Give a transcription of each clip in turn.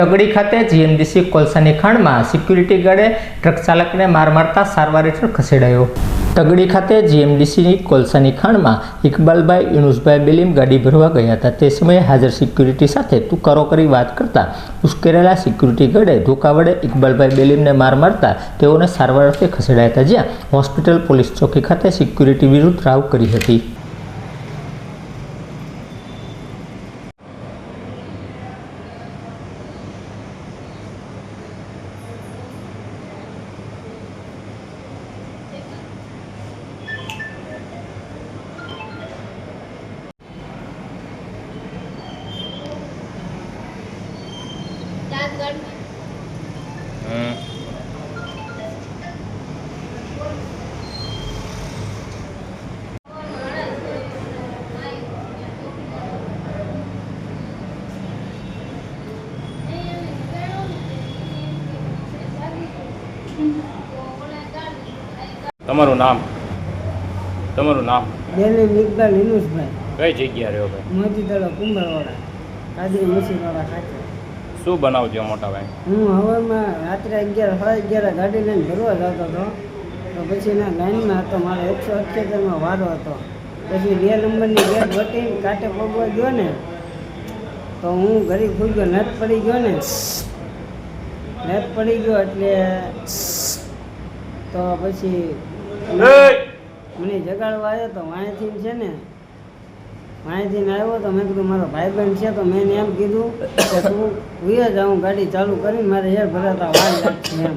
તગડી ખાતે જીએમડીસી કોલસાની ખાણમાં security ગાર્ડે truck ચાલકને માર મારતા સારવાર હેઠળ ખસેડાયો. તગડી ખાતે જીએમડીસી કોલસાની ખાણમાં ઇકબાલભાઈ યુનુસભાઈ બેલીમ ગાડી ભરવા ગયા હતા. તે સમયે હાજર સિક્યુરિટી સાથે તુકારો કરી વાત કરતા ઉશ્કેરેલા સિક્યુરિટી ગાર્ડે ધોકા વડે ઇકબાલભાઈ બેલીમને માર મારતા તેઓને સારવાર અર્થે ખસેડાયા હતા, જ્યાં હોસ્પિટલ પોલીસ ચોકી ખાતે સિક્યુરિટી વિરુદ્ધ રાવ કરી હતી. તમારું નામ? બેલીમ ઇકબાલ યુનુસભાઈ. કઈ જગ્યા રહ્યો ભાઈ? મોતીતળા કુંભારવાળા કાદરી મસીવાળા ખાતે. શું બનાવજો મોટા ભાઈ? હું હવામાં રાત્રે 11:30 ગાડી લઈને ભરવા જતો હતો, તો પછી એના લાઈનમાં હતો. મારો 178માં વારો હતો. પછી 2 નંબરની ગેટ વટીને કાંઠે પગવા ગયો ને, તો હું ઘડી ખુઈ ગયો, નટ પડી ગયો એટલે તો પછી મને જગાડવા આવ્યો તો વાંયથી છે ને, વાંયથી આવ્યો તો મેં કીધું મારો ભાઈબંધ છે, તો મેં એમ કીધું કે તું ઉઈ જાઉં ગાડી ચાલુ કરીને, મારે હેર ભરાતા વાર લાગશે એમ.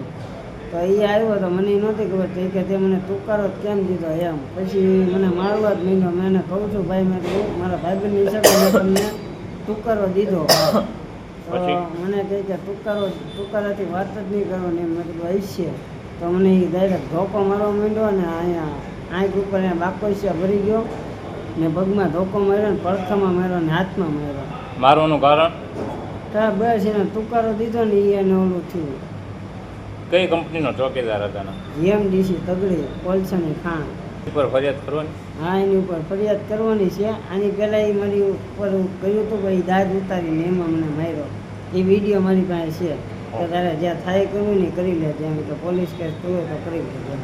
તો એ આવ્યો તો મને નહોતી ખબર કે તે મને તુકારો કેમ દીધો એમ. પછી મને મારવા જ માંડ્યો. મેં એને કહું છું ભાઈ, મેં કીધું મારા ભાઈબંધની હિસાબે મેં તમને તુકારો દીધો. તો મને કહે કે તુકારાથી વાત જ નહીં કરવાની. મેં કીધું હશે. તો મને એ ડાયરેક્ટ ધોકો મારવા માંડ્યો ને અહીંયા આંખ ઉપર બાકોસિયા ભરી ગયો ને પગમાં ધોકો માર્યો ને પડખામાં માર્યો ને હાથમાં માર્યો. મારવાનું કારણ? બસ એને તુકારો દીધો ને એને ઓલું થયું. કઈ કંપનીનો ચોકીદાર હતા? જીએમડીસી તગડી કોલસાની ખાણ ઉપર ફરિયાદ કરવાની? હા, એની ઉપર ફરિયાદ કરવાની છે. આની પહેલાં એ મારી ઉપર કર્યું હતું, ભાઈ દાદ ઉતારીને એમાં મને માર્યો. એ વિડીયો મારી પાસે છે. તો તારે જ્યાં થાય કરવું ને કરી લે, જેમ તો પોલીસ કેસ કરવો તો કરી લેજે.